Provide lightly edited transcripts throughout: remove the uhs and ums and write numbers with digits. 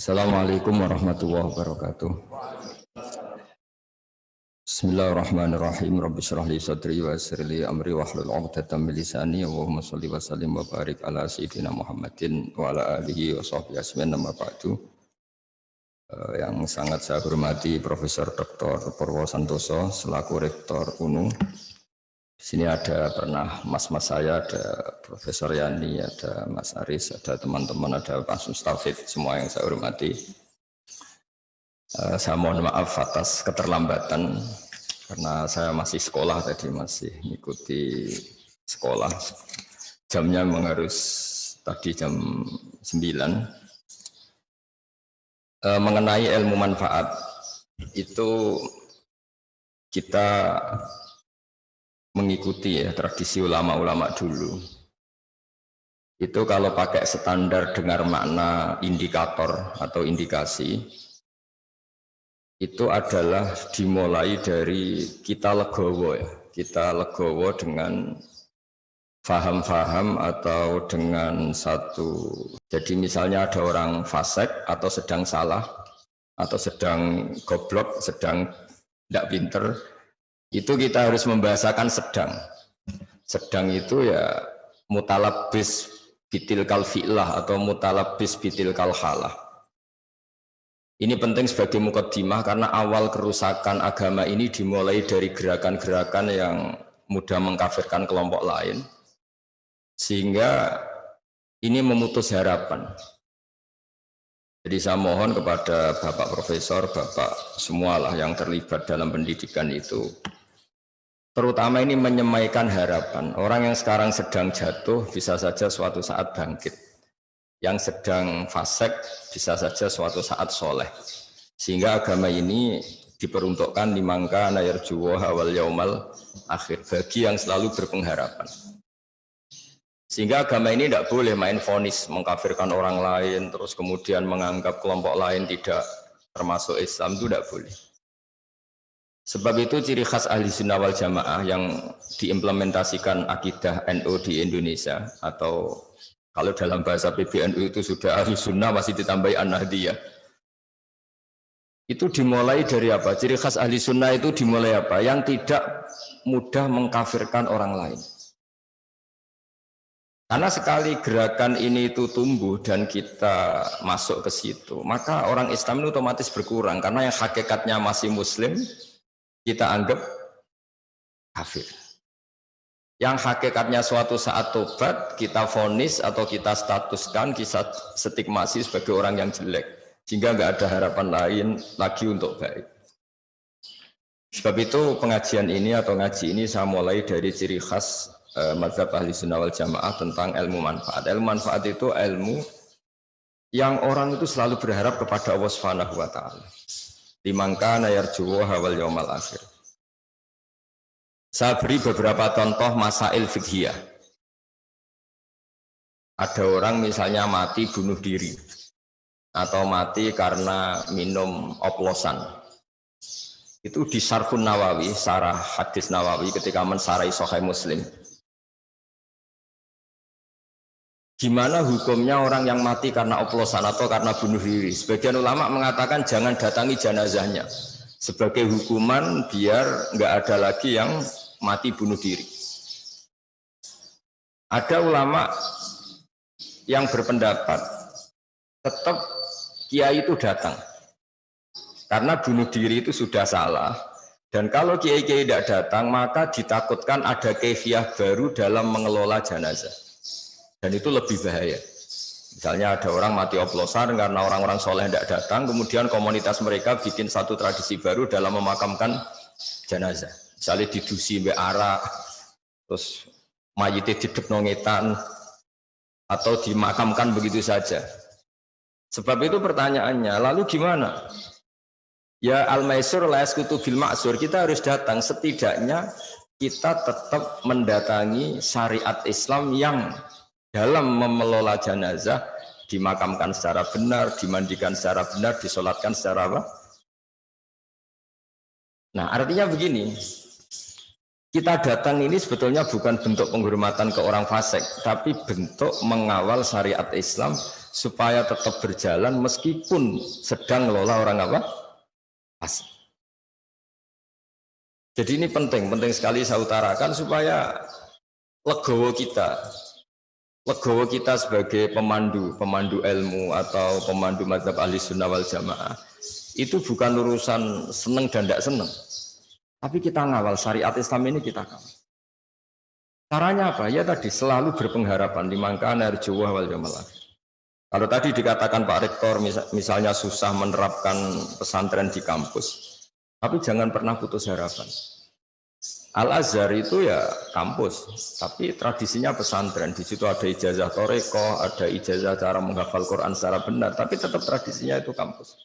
Assalamualaikum warahmatullahi wabarakatuh. Bismillahirrahmanirrahim. Rabbi shrah li sadri wa yassir li amri wahlul 'uqdatam min lisani. Allahumma shalli wa sallim wa barik ala sayyidina Muhammadin wa ala alihi wa sahbihi ajmain. Amma ba'du. Yang sangat saya hormati Profesor Dr. Purwo Santoso selaku Rektor UNU. Di sini ada pernah mas-mas saya, ada Profesor Yani, ada Mas Aris, ada teman-teman, ada Pak Mustafid, semua yang saya hormati. Saya mohon maaf atas keterlambatan karena saya masih sekolah tadi, masih mengikuti sekolah. Jamnya memang harus tadi jam 9. Mengenai ilmu manfaat itu kita mengikuti ya tradisi ulama-ulama dulu. Itu kalau pakai standar dengar makna indikator atau indikasi, itu adalah dimulai dari kita legowo ya. Kita legowo dengan faham-faham atau dengan satu. Jadi misalnya ada orang fasik atau sedang salah atau sedang goblok, sedang tidak pinter, itu kita harus membahasakan sedang. Sedang itu ya mutalabis bitilkal fi'lah atau mutalabis bitilkal halah. Ini penting sebagai mukaddimah karena awal kerusakan agama ini dimulai dari gerakan-gerakan yang mudah mengkafirkan kelompok lain, sehingga ini memutus harapan. Jadi saya mohon kepada Bapak Profesor, Bapak semualah yang terlibat dalam pendidikan itu, terutama ini menyemaikan harapan. Orang yang sekarang sedang jatuh bisa saja suatu saat bangkit. Yang sedang fasik bisa saja suatu saat soleh. Sehingga agama ini diperuntukkan dimangka nayarjuwa wal yaumal akhir, bagi yang selalu berpengharapan. Sehingga agama ini tidak boleh main vonis, mengkafirkan orang lain, terus kemudian menganggap kelompok lain tidak termasuk Islam, itu tidak boleh. Sebab itu ciri khas ahli sunnah wal jamaah yang diimplementasikan akidah NU di Indonesia, atau kalau dalam bahasa PBNU itu sudah ahli sunnah masih ditambahi an-nahdiyah. Itu dimulai dari apa? Ciri khas ahli sunnah itu dimulai apa? Yang tidak mudah mengkafirkan orang lain. Karena sekali gerakan ini itu tumbuh dan kita masuk ke situ, maka orang Islam itu otomatis berkurang. Karena yang hakikatnya masih muslim, kita anggap kafir. Yang hakikatnya suatu saat tobat, kita vonis atau kita statuskan, kita stigmasi sebagai orang yang jelek. Sehingga nggak ada harapan lain lagi untuk baik. Sebab itu pengajian ini atau ngaji ini saya mulai dari ciri khas mazhab ahli sunnah wal jamaah tentang ilmu manfaat. Ilmu manfaat itu ilmu yang orang itu selalu berharap kepada Allah Subhanahu wa ta'ala. Liman kana yarjuwa wal yaumal akhir. Saya beri beberapa contoh masail fiqhiyah. Ada orang misalnya mati bunuh diri atau mati karena minum oplosan. Itu di Syarhun Nawawi, syarah hadis Nawawi ketika mensarai Sahih Muslim. Gimana hukumnya orang yang mati karena oplosan atau karena bunuh diri? Sebagian ulama mengatakan jangan datangi jenazahnya. Sebagai hukuman biar nggak ada lagi yang mati bunuh diri. Ada ulama yang berpendapat tetap kiai itu datang. Karena bunuh diri itu sudah salah. Dan kalau kiai-kiai tidak datang, maka ditakutkan ada kaifiah baru dalam mengelola jenazah. Dan itu lebih bahaya. Misalnya ada orang mati oplosan karena orang-orang soleh tidak datang, kemudian komunitas mereka bikin satu tradisi baru dalam memakamkan jenazah. Misalnya didusi mbek arak, terus mayitnya didepno ngetan, atau dimakamkan begitu saja. Sebab itu pertanyaannya, lalu gimana? Ya al-maisur la yasqutu bil ma'sur, kita harus datang, setidaknya kita tetap mendatangi syariat Islam yang dalam mengelola jenazah dimakamkan secara benar, dimandikan secara benar, disolatkan secara apa? Nah, artinya begini, Kita datang ini sebetulnya bukan bentuk penghormatan ke orang fasik, tapi bentuk mengawal syariat Islam supaya tetap berjalan meskipun sedang ngelola orang apa? Fasik. Jadi ini penting sekali saya utarakan supaya legowo kita sebagai pemandu ilmu atau pemandu mazhab ahli sunnah wal jamaah itu bukan urusan seneng dan tidak seneng. Tapi kita ngawal syariat Islam ini kita kawal. Caranya apa? Ya tadi selalu berpengharapan dimangkana arjuwah wal yaumil akhir. Kalau tadi dikatakan Pak Rektor misalnya susah menerapkan pesantren di kampus, tapi jangan pernah putus harapan. Al-Azhar itu ya kampus, tapi tradisinya pesantren. Di situ ada ijazah toreko, ada ijazah cara menghafal Quran secara benar, tapi tetap tradisinya itu kampus.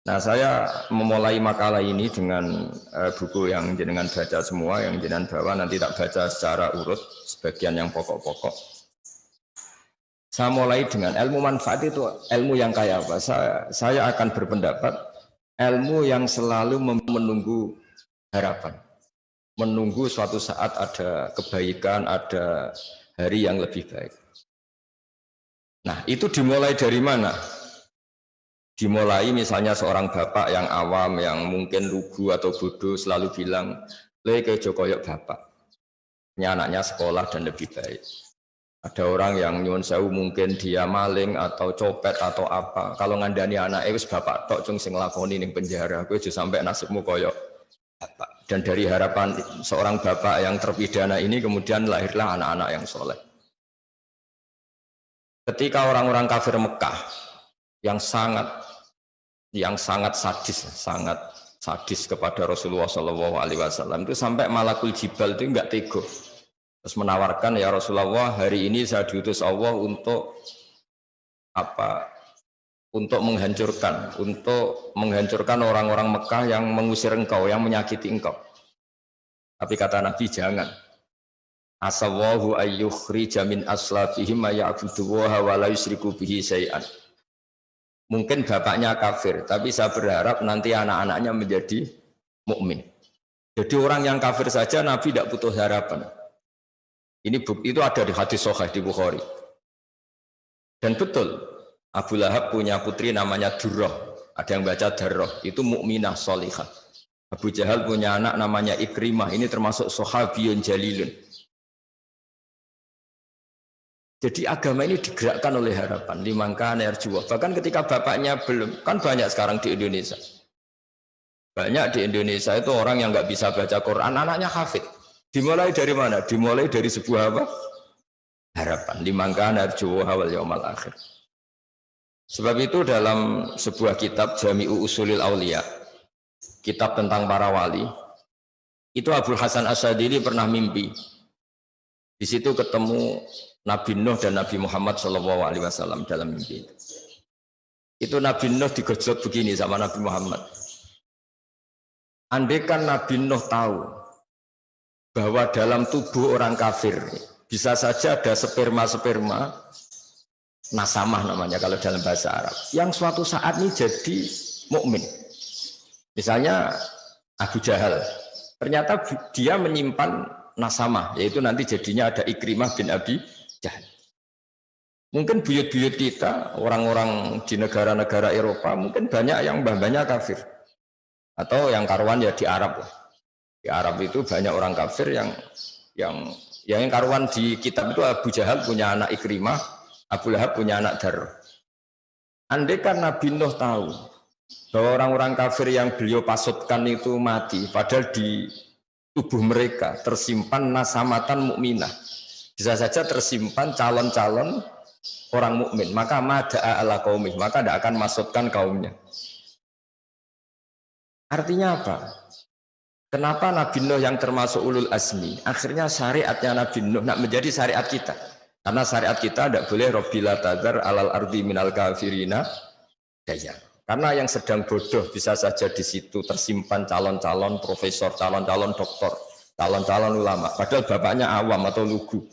Nah, saya memulai makalah ini dengan buku yang jenengan baca semua, yang jenengan bawa, nanti tak baca secara urut, sebagian yang pokok-pokok. Saya mulai dengan ilmu manfaat itu, ilmu yang kayak apa? Saya akan berpendapat, ilmu yang selalu menunggu harapan. Menunggu suatu saat ada kebaikan, ada hari yang lebih baik. Nah, itu dimulai dari mana? Dimulai misalnya seorang bapak yang awam, yang mungkin lugu atau bodoh selalu bilang, "Le Jokoyok bapak, ini anaknya sekolah dan lebih baik." Ada orang yang nyuwun sewu mungkin dia maling atau copet atau apa. Kalau ngandani anak wis bapak tok cung sing lakoni ning penjara, kowe aja sampai nasibmu koyok bapak. Dan dari harapan seorang bapak yang terpidana ini kemudian lahirlah anak-anak yang soleh. Ketika orang-orang kafir Mekah yang sangat sadis kepada Rasulullah SAW itu sampai Malakul Jibal itu enggak tego, terus menawarkan, ya Rasulullah, hari ini saya diutus Allah untuk apa? Untuk menghancurkan orang-orang Mekah yang mengusir engkau, yang menyakiti engkau. Tapi kata Nabi, jangan. Asallahu ayyukhrija min aslabihim ya'budullaha wa la yusyriku bihi syai'an. Mungkin bapaknya kafir, tapi saya berharap nanti anak-anaknya menjadi mukmin. Jadi orang yang kafir saja Nabi tidak butuh harapan. Itu ada di hadis sahih di Bukhari. Dan betul, Abu Lahab punya putri namanya Durrah. Ada yang baca Darrah, itu mukminah sholihah. Abu Jahal punya anak namanya Ikrimah, ini termasuk sahabiyun jalilun. Jadi agama ini digerakkan oleh harapan, limangkan arjuwah. Bahkan ketika bapaknya belum, kan banyak sekarang di Indonesia. Banyak di Indonesia itu orang yang nggak bisa baca Quran, anaknya hafid. Dimulai dari mana? Dimulai dari sebuah apa? Harapan, limangkan arjuwah wal yaumil akhir. Sebab itu dalam sebuah kitab Jami'u Usulil Aulia, kitab tentang para wali, itu Abul Hasan Asyadili pernah mimpi. Di situ ketemu Nabi Nuh dan Nabi Muhammad SAW dalam mimpi itu. Itu Nabi Nuh digojlok begini sama Nabi Muhammad. Andaikan Nabi Nuh tahu bahwa dalam tubuh orang kafir bisa saja ada sperma-sperma, nasamah namanya kalau dalam bahasa Arab, yang suatu saat ini jadi mukmin. Misalnya Abu Jahal, ternyata dia menyimpan nasamah, yaitu nanti jadinya ada Ikrimah bin Abi Jahal. Mungkin buyut-buyut kita, orang-orang di negara-negara Eropa, mungkin banyak yang mbah-mbahnya kafir. Atau yang karuan ya di Arab. Di Arab itu banyak orang kafir yang karuan di kitab itu Abu Jahal punya anak Ikrimah, Abu Lahab punya anak Darrah. Andai kan Nabi Nuh tahu bahwa orang-orang kafir yang beliau pasutkan itu mati, padahal di tubuh mereka tersimpan nasamatan mukminah. Bisa saja tersimpan calon-calon orang mukmin, maka mada'a ala qaumih, maka tidak akan masukkan kaumnya. Artinya apa? Kenapa Nabi Nuh yang termasuk ulul azmi, akhirnya syariatnya Nabi Nuh nak menjadi syariat kita? Karena syariat kita tidak boleh Rabbila tadhar alal ardi minal kafirina daya. Karena yang sedang bodoh bisa saja di situ tersimpan calon-calon profesor, calon-calon doktor, calon-calon ulama. Padahal bapaknya awam atau lugu.